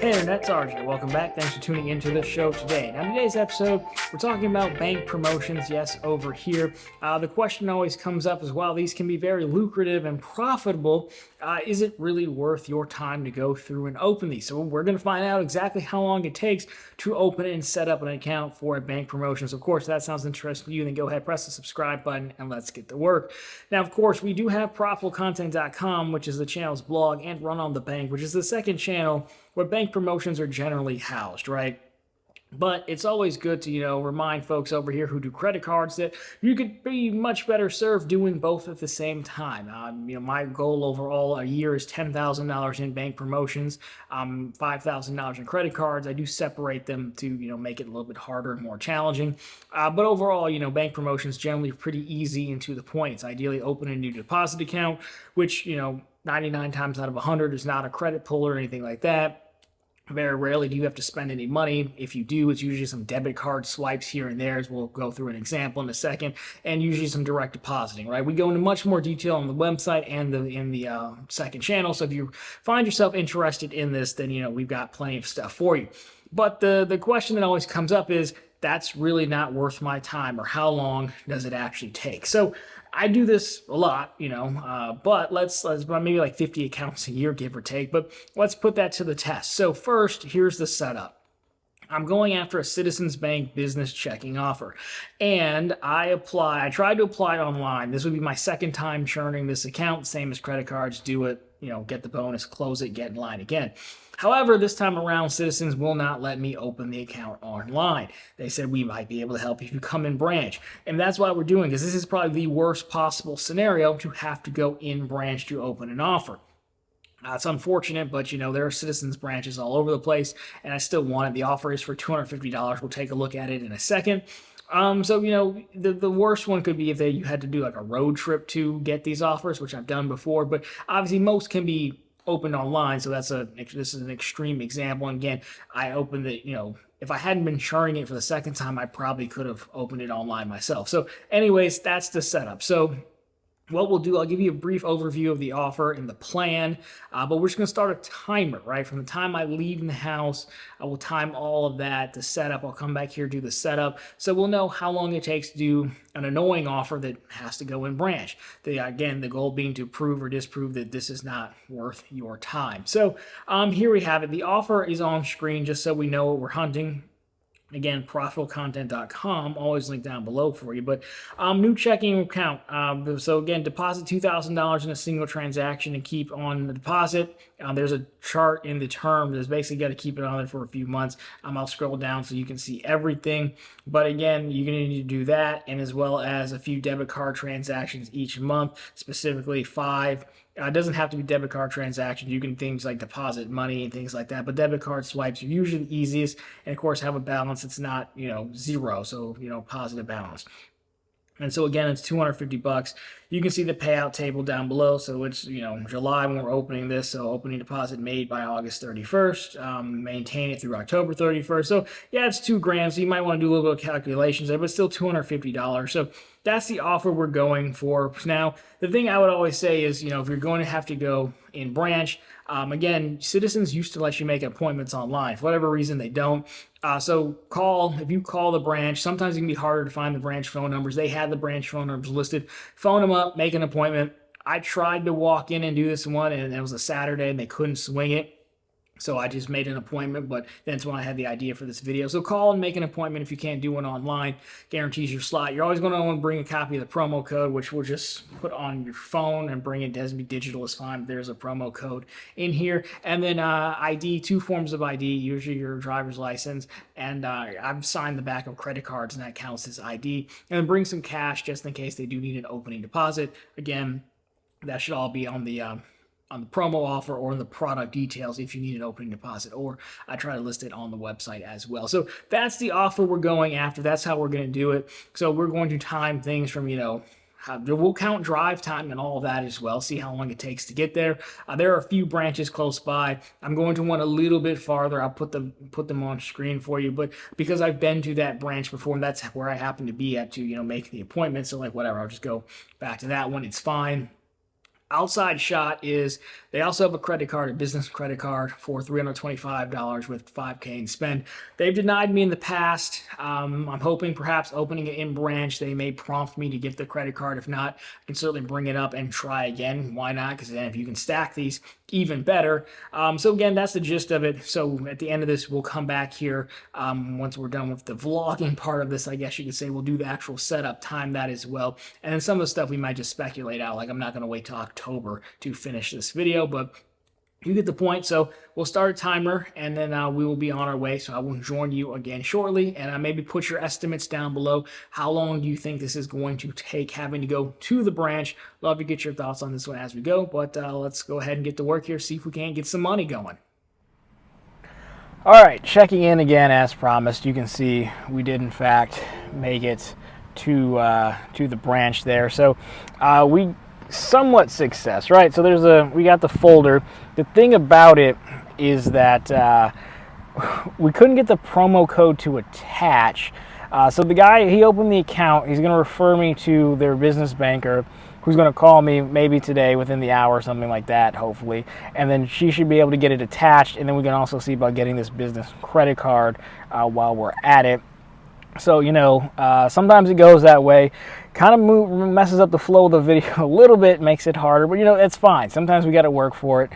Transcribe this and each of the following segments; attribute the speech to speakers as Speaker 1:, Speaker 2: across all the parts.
Speaker 1: Hey Internet, it's RJ. Welcome back. Thanks for tuning into the show today. Now, in today's episode, we're talking about bank promotions. Yes, over here. The question always comes up is, while these can be very lucrative and profitable, is it really worth your time to go through and open these? So we're going to find out exactly how long it takes to open and set up an account for a bank promotion. So, of course, if that sounds interesting to you, then go ahead, press the subscribe button, and let's get to work. Now, of course, we do have ProfitableContent.com, which is the channel's blog, and Run on the Bank, which is the second channel where bank promotions are generally housed, right? But it's always good to, remind folks over here who do credit cards that you could be much better served doing both at the same time. My goal overall a year is $10,000 in bank promotions, $5,000 in credit cards. I do separate them to, make it a little bit harder and more challenging. But overall, bank promotions generally pretty easy and to the point. It's ideally open a new deposit account, which, 99 times out of 100 is not a credit pull or anything like that. Very rarely do you have to spend any money. If you do, it's usually some debit card swipes here and there, as we'll go through an example in a second, and usually some direct depositing, right? We go into much more detail on the website and in the second channel, so if you find yourself interested in this, then, we've got plenty of stuff for you. But the question that always comes up is, that's really not worth my time, or how long does it actually take? So I do this a lot, but let's maybe like 50 accounts a year, give or take, but let's put that to the test. So first, here's the setup. I'm going after a Citizens Bank business checking offer, and I tried to apply it online. This would be my second time churning this account, same as credit cards. Do it, get the bonus, close it, get in line again. However, this time around, Citizens will not let me open the account online. They said we might be able to help if you come in branch. And that's why we're doing this. This is probably the worst possible scenario, to have to go in branch to open an offer. It's unfortunate, but there are Citizens branches all over the place, and I still want it. The offer is for $250. We'll take a look at it in a second. The worst one could be if you had to do like a road trip to get these offers, which I've done before, but obviously most can be opened online, so this is an extreme example. And again, I opened it, if I hadn't been churning it for the second time, I probably could have opened it online myself. So anyways, that's the setup. So what we'll do, I'll give you a brief overview of the offer and the plan, but we're just going to start a timer, right? From the time I leave in the house, I will time all of that to set up. I'll come back here, do the setup, so we'll know how long it takes to do an annoying offer that has to go in branch. Again, the goal being to prove or disprove that this is not worth your time. So here we have it. The offer is on screen just so we know what we're hunting. Again, ProfitableContent.com, always linked down below for you. But new checking account. So again, deposit $2,000 in a single transaction and keep on the deposit. There's a chart in the term that's basically got to keep it on there for a few months. I'll scroll down so you can see everything. But again, you're going to need to do that, and as well as a few debit card transactions each month, specifically 5. It doesn't have to be debit card transactions. You can things like deposit money and things like that. But debit card swipes are usually the easiest, and of course have a balance that's not zero, so positive balance. And so again, it's $250. You can see the payout table down below. So it's July when we're opening this. So opening deposit made by August 31st. Maintain it through October 31st. So yeah, it's $2,000. So you might want to do a little bit of calculations there, but still $250. So that's the offer we're going for. Now, the thing I would always say is, if you're going to have to go in branch, again, Citizens used to let you make appointments online. For whatever reason, they don't. So if you call the branch, sometimes it can be harder to find the branch phone numbers. They had the branch phone numbers listed. Phone them up, make an appointment. I tried to walk in and do this one, and it was a Saturday, and they couldn't swing it. So I just made an appointment, but that's when I had the idea for this video. So call and make an appointment if you can't do one online. Guarantees your slot. You're always going to want to bring a copy of the promo code, which we'll just put on your phone and bring it. It doesn't be digital, is fine. There's a promo code in here. And then ID, 2 forms of ID, usually your driver's license. And I've signed the back of credit cards, and that counts as ID. And then bring some cash just in case they do need an opening deposit. Again, that should all be on the promo offer or in the product details if you need an opening deposit, or I try to list it on the website as well. So that's the offer we're going after. That's how we're going to do it. So we're going to time things from, we'll count drive time and all of that as well, see how long it takes to get there. There are a few branches close by. I'm going to want a little bit farther. I'll put them on screen for you, but because I've been to that branch before, and that's where I happen to be at to, make the appointment. So like whatever, I'll just go back to that one. It's fine. Outside shot is they also have a credit card, a business credit card for $325 with 5K in spend. They've denied me in the past. I'm hoping perhaps opening it in branch, they may prompt me to give the credit card. If not, I can certainly bring it up and try again. Why not? Because then if you can stack these, even better. So again, that's the gist of it. So at the end of this, we'll come back here once we're done with the vlogging part of this. I guess you could say we'll do the actual setup, time that as well, and then some of the stuff we might just speculate out. Like I'm not going to wait till October to finish this video, but you get the point. So we'll start a timer, and then we will be on our way. So I will join you again shortly, and maybe put your estimates down below. How long do you think this is going to take having to go to the branch? Love to get your thoughts on this one as we go, but let's go ahead and get to work here, see if we can't get some money going. All right, checking in again as promised. You can see we did in fact make it to the branch there. So we somewhat success, right? So we got the folder. The thing about it is that we couldn't get the promo code to attach. So the guy, he opened the account. He's going to refer me to their business banker, who's going to call me maybe today within the hour or something like that, hopefully. And then she should be able to get it attached. And then we can also see about getting this business credit card while we're at it. So, sometimes it goes that way. Kind of messes up the flow of the video a little bit, makes it harder, but it's fine. Sometimes we got to work for it.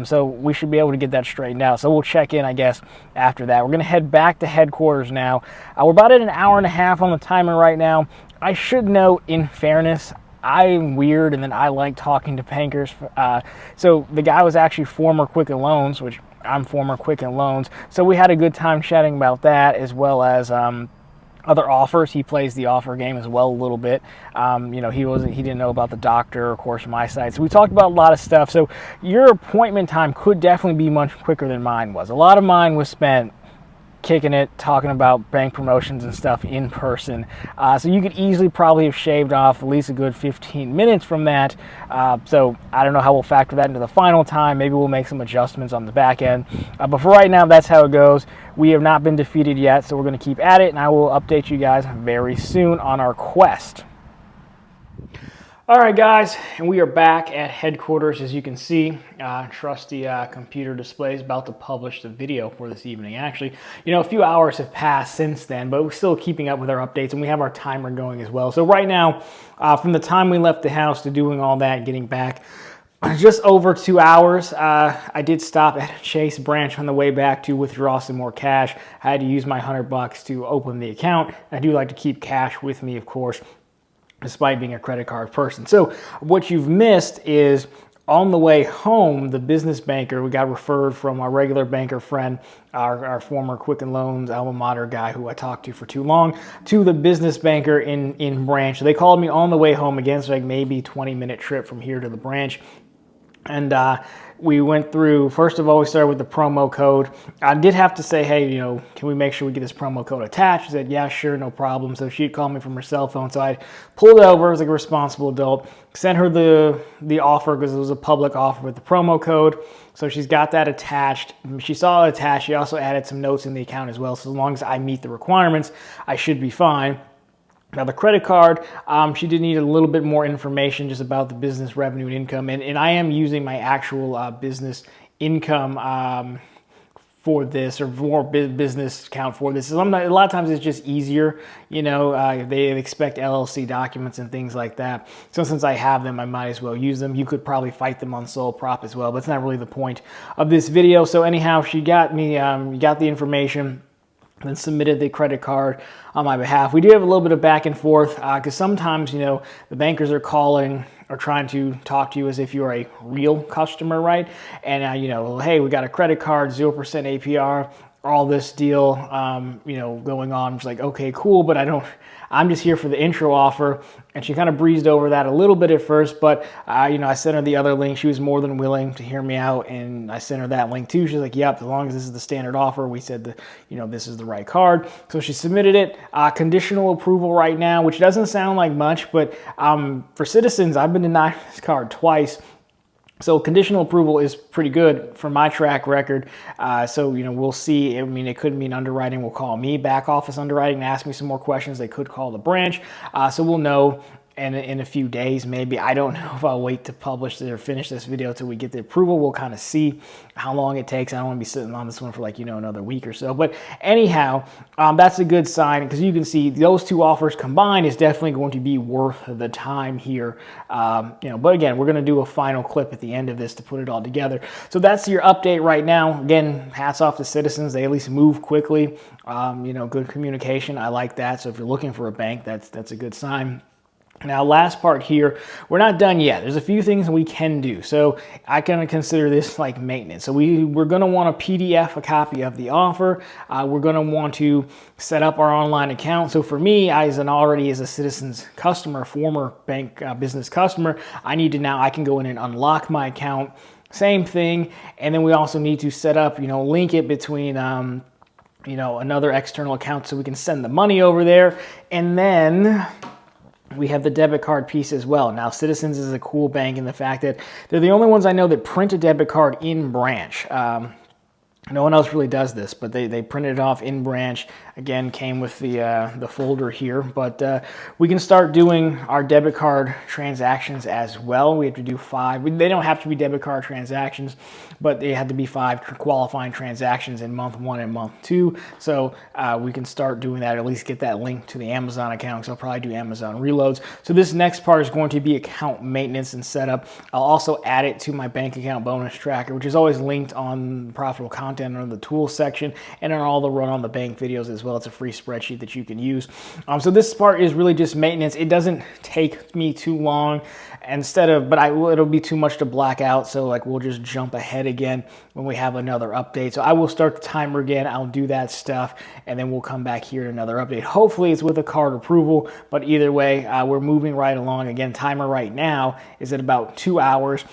Speaker 1: So we should be able to get that straightened out. So we'll check in, I guess, after that. We're going to head back to headquarters now. We're about at an hour and a half on the timer right now. I should note, in fairness, I'm weird, and then I like talking to bankers. So the guy was actually former Quicken Loans, which I'm former Quicken Loans. So we had a good time chatting about that, as well as other offers. He plays the offer game as well a little bit. He didn't know about the doctor, of course, my side. So we talked about a lot of stuff. So your appointment time could definitely be much quicker than mine was. A lot of mine was spent kicking it, talking about bank promotions and stuff in person. So you could easily probably have shaved off at least a good 15 minutes from that. So I don't know how we'll factor that into the final time. Maybe we'll make some adjustments on the back end. But for right now, that's how it goes. We have not been defeated yet, so we're going to keep at it, and I will update you guys very soon on our quest. All right, guys, and we are back at headquarters. As you can see, trusty computer display is about to publish the video for this evening. Actually, a few hours have passed since then, but we're still keeping up with our updates, and we have our timer going as well. So right now, from the time we left the house to doing all that, getting back, just over 2 hours. I did stop at Chase branch on the way back to withdraw some more cash. I had to use my $100 to open the account. I do like to keep cash with me, of course, despite being a credit card person. So what you've missed is on the way home, the business banker, we got referred from our regular banker friend, our former Quicken Loans alma mater guy who I talked to for too long, to the business banker in branch. So they called me on the way home again, so like maybe 20-minute trip from here to the branch. And we went through, first of all, we started with the promo code. I did have to say, hey, can we make sure we get this promo code attached? She said, yeah, sure, no problem. So she'd call me from her cell phone. So I pulled it over as like a responsible adult, sent her the offer because it was a public offer with the promo code. So she's got that attached. She saw it attached. She also added some notes in the account as well. So as long as I meet the requirements, I should be fine. Now the credit card, she did need a little bit more information just about the business revenue and income. And I am using my actual business income for this, or more business account for this. So a lot of times it's just easier, they expect LLC documents and things like that. So since I have them, I might as well use them. You could probably fight them on sole prop as well, but it's not really the point of this video. So anyhow, she got me, got the information, then submitted the credit card on my behalf. We do have a little bit of back and forth because sometimes, the bankers are calling or trying to talk to you as if you're a real customer, right? And, hey, we got a credit card, 0% APR, all this deal, going on. It's like, okay, cool, but I'm just here for the intro offer. And she kind of breezed over that a little bit at first, but, I sent her the other link. She was more than willing to hear me out, and I sent her that link too. She's like, yep, as long as this is the standard offer, we said that, this is the right card. So she submitted it. Conditional approval right now, which doesn't sound like much, but for Citizens, I've been denied this card twice. So conditional approval is pretty good for my track record. So, we'll see. I mean, it could mean underwriting will call me, back office underwriting, and ask me some more questions. They could call the branch. So we'll know. in a few days, maybe. I don't know if I'll wait to publish or finish this video till we get the approval. We'll kind of see how long it takes. I don't want to be sitting on this one for like, another week or so. But anyhow, that's a good sign, because you can see those two offers combined is definitely going to be worth the time here. But again, we're going to do a final clip at the end of this to put it all together. So that's your update right now. Again, hats off to Citizens. They at least move quickly. Good communication. I like that. So if you're looking for a bank, that's a good sign. Now, last part here, we're not done yet. There's a few things we can do. So I kind of consider this like maintenance. So we're going to want a PDF, a copy of the offer. We're going to want to set up our online account. So for me, as a Citizens customer, former bank business customer, I can go in and unlock my account. Same thing. And then we also need to set up, link it between another external account so we can send the money over there. And then we have the debit card piece as well. Now, Citizens is a cool bank in the fact that they're the only ones I know that print a debit card in branch. No one else really does this, but they printed it off in branch. Again, came with the folder here, but we can start doing our debit card transactions as well. We have to do 5. They don't have to be debit card transactions, but they had to be 5 qualifying transactions in month 1 and month 2. So we can start doing that, or at least get that link to the Amazon account, because I'll probably do Amazon reloads. So this next part is going to be account maintenance and setup. I'll also add it to my bank account bonus tracker, which is always linked on profitable content under the tools section, and on all the Run on the Bank videos as well. It's a free spreadsheet that you can use. So this part is really just maintenance. It doesn't take me too long, it'll be too much to black out. So like we'll just jump ahead again when we have another update. So I will start the timer again. I'll do that stuff, and then we'll come back here to another update. Hopefully it's with a card approval, but either way, we're moving right along. Again, timer right now is at about 2 hours.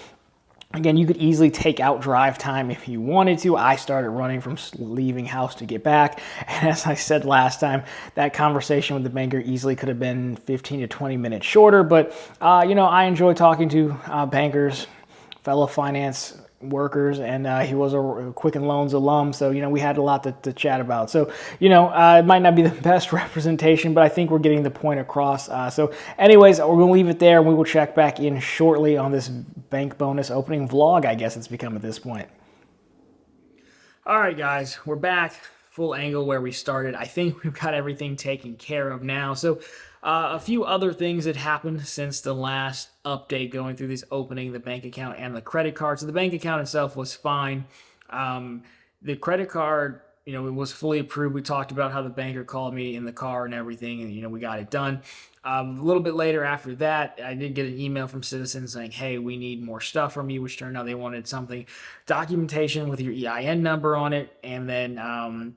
Speaker 1: Again, you could easily take out drive time if you wanted to. I started running from leaving house to get back. And as I said last time, that conversation with the banker easily could have been 15 to 20 minutes shorter. But, I enjoy talking to bankers, fellow finance workers, and he was a Quicken Loans alum, so we had a lot to chat about. So it might not be the best representation, but I think we're getting the point across. So anyways, we're gonna leave it there, and we will check back in shortly on this bank bonus opening vlog, I guess it's become at this point. All right, guys, we're back full angle where we started. I think we've got everything taken care of now. So a few other things that happened since the last update, going through this opening the bank account and the credit card. So the bank account itself was fine. The credit card, it was fully approved. We talked about how the banker called me in the car and everything, and we got it done. A little bit later after that, I did get an email from Citizens saying, hey, we need more stuff from you, which turned out they wanted something, documentation with your EIN number on it, and then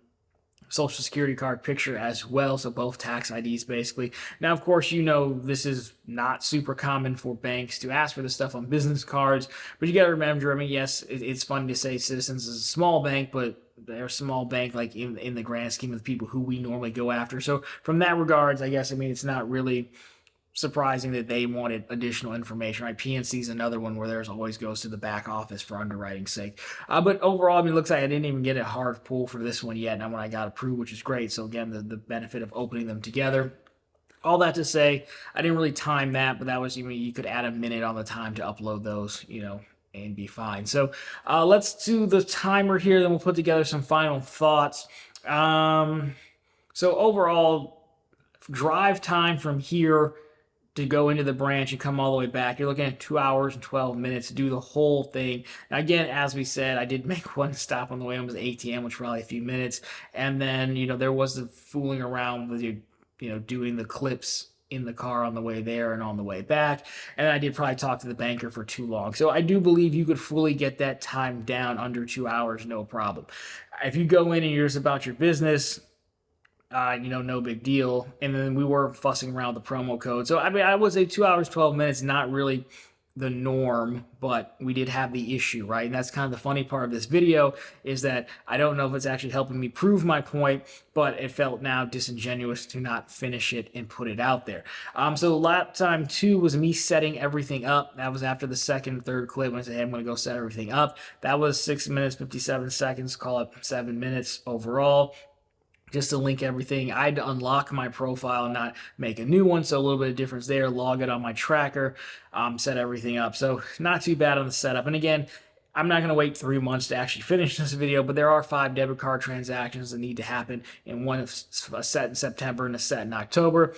Speaker 1: Social Security card picture as well, so both tax IDs basically. Now, of course, this is not super common for banks to ask for this stuff on business cards, but you got to remember, yes, it's funny to say Citizens is a small bank, but they're a small bank like in the grand scheme of the people who we normally go after. So from that regards, I guess, it's not really surprising that they wanted additional information, right? PNC is another one where theirs always goes to the back office for underwriting's sake. But overall, it looks like I didn't even get a hard pull for this one yet. Now when I got approved, which is great. So again, the benefit of opening them together. All that to say, I didn't really time that, but that was, you could add a minute on the time to upload those, and be fine. So let's do the timer here, then we'll put together some final thoughts. So overall, drive time from here to go into the branch and come all the way back, you're looking at 2 hours and 12 minutes to do the whole thing. Now, again, as we said, I did make one stop on the way home, was ATM, which was probably a few minutes. And then, there was the fooling around with doing the clips in the car on the way there and on the way back. And I did probably talk to the banker for too long. So I do believe you could fully get that time down under 2 hours, no problem. If you go in and you're just about your business, no big deal. And then we were fussing around with the promo code. So, I would say 2 hours, 12 minutes, not really the norm, but we did have the issue, right? And that's kind of the funny part of this video, is that I don't know if it's actually helping me prove my point, but it felt now disingenuous to not finish it and put it out there. So lap time 2 was me setting everything up. That was after the second, third clip when I said, hey, I'm going to go set everything up. That was 6 minutes, 57 seconds, call it 7 minutes overall. just to link everything. I had to unlock my profile and not make a new one, so a little bit of difference there. Log it on my tracker, set everything up. So not too bad on the setup. And again, I'm not going to wait 3 months to actually finish this video, but there are 5 debit card transactions that need to happen, and one is set in September and a set in October.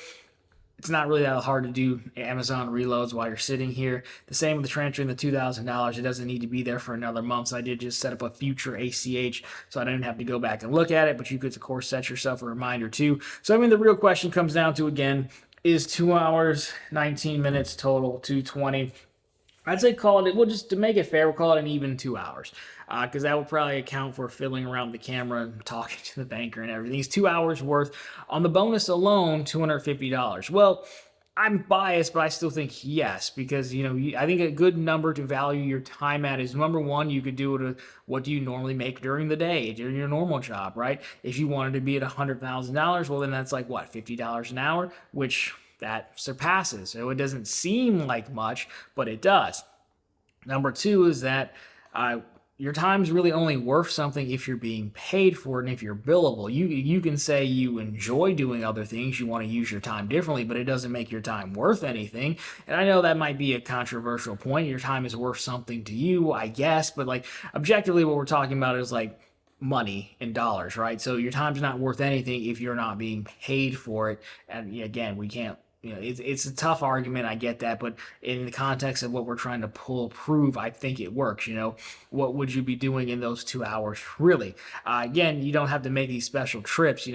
Speaker 1: It's not really that hard to do Amazon reloads while you're sitting here. The same with the transferring the $2,000. It doesn't need to be there for another month. So I did just set up a future ACH so I didn't have to go back and look at it, but you could, of course, set yourself a reminder too. So, I mean, the real question comes down to, again, is 2 hours, 19 minutes total, 220. I'd say call it, well, just to make it fair, we'll call it an even 2 hours, because that will probably account for fiddling around the camera and talking to the banker and everything. It's 2 hours worth. On the bonus alone, $250. Well, I'm biased, but I still think yes, because, I think a good number to value your time at is, number one, you could do it with what do you normally make during the day, during your normal job, right? If you wanted to be at $100,000, well, then that's like, what, $50 an hour, which that surpasses. So it doesn't seem like much, but it does. Number two is that your time's really only worth something if you're being paid for it and if you're billable. You can say you enjoy doing other things, you want to use your time differently, but it doesn't make your time worth anything. And I know that might be a controversial point. Your time is worth something to you, I guess, but like objectively what we're talking about is like money in dollars, right? So your time's not worth anything if you're not being paid for it. And again, we can't, it's a tough argument. I get that, but in the context of what we're trying to prove, I think it works. What would you be doing in those 2 hours? Really? Again, you don't have to make these special trips.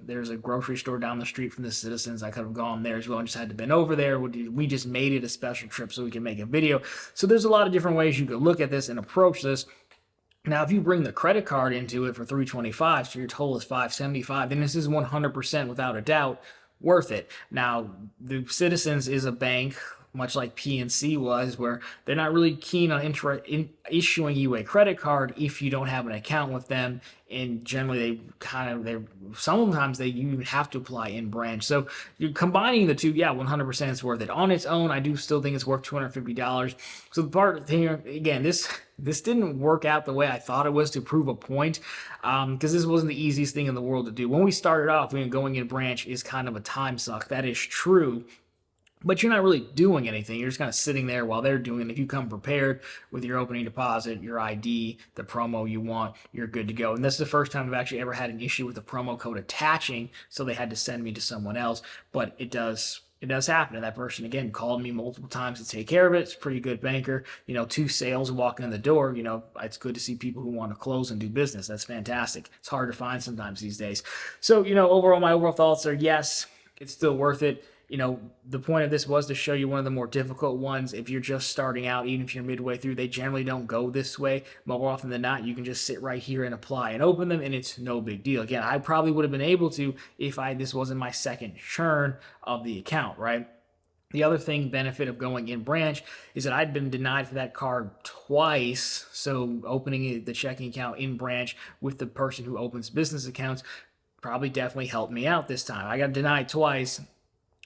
Speaker 1: There's a grocery store down the street from the Citizens. I could have gone there as well and just had to been over there. We just made it a special trip so we can make a video. So there's a lot of different ways you could look at this and approach this. Now, if you bring the credit card into it for $325, so your total is $575, then this is 100% without a doubt worth it. Now, the Citizens is a bank, much like PNC was, where they're not really keen on issuing you a credit card if you don't have an account with them. And generally, sometimes you have to apply in branch. So you're combining the two, yeah, 100% is worth it. On its own, I do still think it's worth $250. So the part here, again, this didn't work out the way I thought it was to prove a point, because this wasn't the easiest thing in the world to do. When we started off, going in branch is kind of a time suck. That is true. But you're not really doing anything. You're just kind of sitting there while they're doing it. If you come prepared with your opening deposit, your ID, the promo you want, you're good to go. And this is the first time I've actually ever had an issue with the promo code attaching, so they had to send me to someone else. But it does happen. And that person, again, called me multiple times to take care of it. It's a pretty good banker. 2 sales walking in the door. It's good to see people who want to close and do business. That's fantastic. It's hard to find sometimes these days. So, overall, my overall thoughts are yes, it's still worth it. The point of this was to show you one of the more difficult ones. If you're just starting out, even if you're midway through, they generally don't go this way. More often than not, you can just sit right here and apply and open them, and it's no big deal. Again, I probably would have been able to if this wasn't my second churn of the account, right? The other benefit of going in branch is that I'd been denied for that card twice. So opening the checking account in branch with the person who opens business accounts probably definitely helped me out this time. I got denied twice.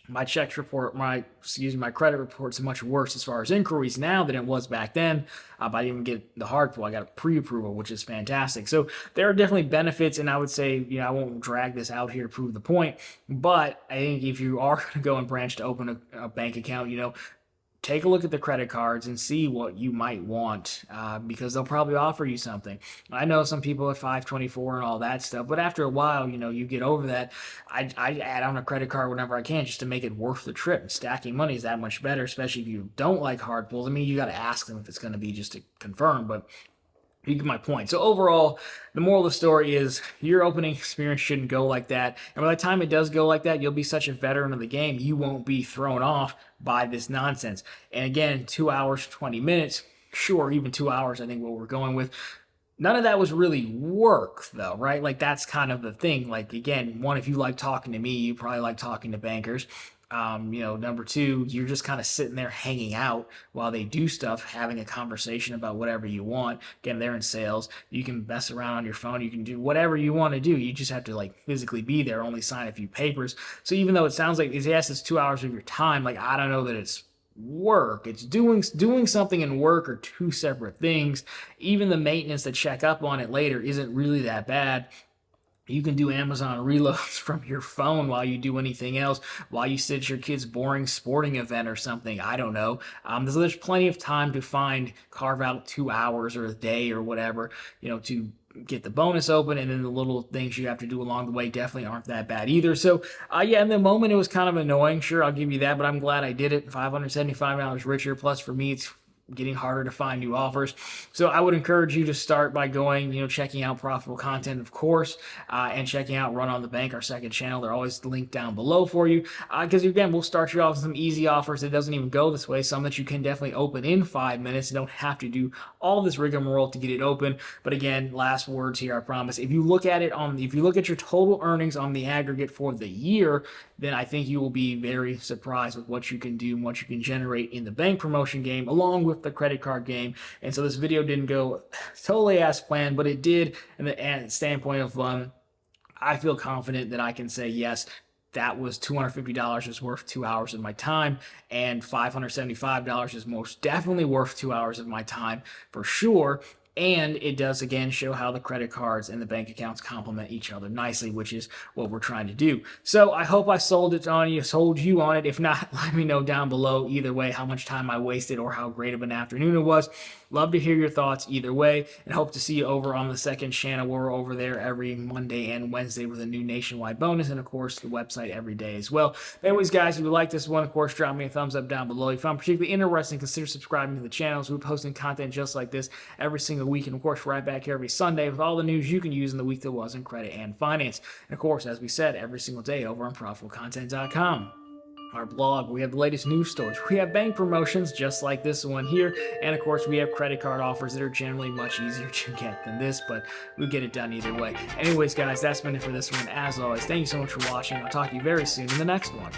Speaker 1: My checks report, my credit report's much worse as far as inquiries now than it was back then. But I didn't even get the hard pull. I got a pre-approval, which is fantastic. So there are definitely benefits, and I would say, I won't drag this out here to prove the point, but I think if you are going to go in branch to open a bank account, take a look at the credit cards and see what you might want, because they'll probably offer you something. I know some people are 524 and all that stuff, but after a while, you get over that. I add on a credit card whenever I can just to make it worth the trip. And stacking money is that much better, especially if you don't like hard pulls. I mean, you got to ask them if it's going to be just to confirm, but you get my point. So overall, the moral of the story is your opening experience shouldn't go like that. And by the time it does go like that, you'll be such a veteran of the game, you won't be thrown off by this nonsense. And again, 2 hours, 20 minutes, sure, even 2 hours, I think what we're going with. None of that was really work, though, right? Like, that's kind of the thing. Like, again, one, if you like talking to me, you probably like talking to bankers. Number two, you're just kind of sitting there hanging out while they do stuff, having a conversation about whatever you want. Again, they're in sales. You can mess around on your phone. You can do whatever you want to do. You just have to physically be there, only sign a few papers. So even though it sounds like, yes, it's 2 hours of your time, I don't know that it's work. It's doing something and work are two separate things. Even the maintenance to check up on it later isn't really that bad. You can do Amazon reloads from your phone while you do anything else, while you sit at your kid's boring sporting event or something. I don't know. There's plenty of time to carve out 2 hours or a day or whatever, to get the bonus open, and then the little things you have to do along the way definitely aren't that bad either. So, yeah, in the moment it was kind of annoying. Sure, I'll give you that, but I'm glad I did it. $575 richer. Plus, for me, it's getting harder to find new offers. So I would encourage you to start by going, checking out profitable content, of course, and checking out Run on the Bank, our second channel. They're always linked down below for you. Because again, we'll start you off with some easy offers that doesn't even go this way. Some that you can definitely open in 5 minutes. You don't have to do all this rigmarole to get it open. But again, last words here, I promise. If you look at your total earnings on the aggregate for the year, then I think you will be very surprised with what you can do and what you can generate in the bank promotion game, along with the credit card game. And so this video didn't go totally as planned, but it did in the standpoint of I feel confident that I can say, yes, that was $250 is worth 2 hours of my time, and $575 is most definitely worth 2 hours of my time for sure. And it does, again, show how the credit cards and the bank accounts complement each other nicely, which is what we're trying to do. So I hope I sold you on it. If not, let me know down below either way how much time I wasted or how great of an afternoon it was. Love to hear your thoughts either way, and hope to see you over on the second channel. We're over there every Monday and Wednesday with a new nationwide bonus, and of course the website every day as well. But anyways, guys, if you like this one, of course, drop me a thumbs up down below. If you found particularly interesting, consider subscribing to the channel, as we're posting content just like this every single week, and of course right back here every Sunday with all the news you can use in the week that was in credit and finance. And of course, as we said, every single day over on profitablecontent.com. Our blog, we have the latest news stories. We have bank promotions just like this one here, and of course we have credit card offers that are generally much easier to get than this, but we'll get it done either way. Anyways, guys, that's been it for this one. As always, thank you so much for watching. I'll talk to you very soon in the next one.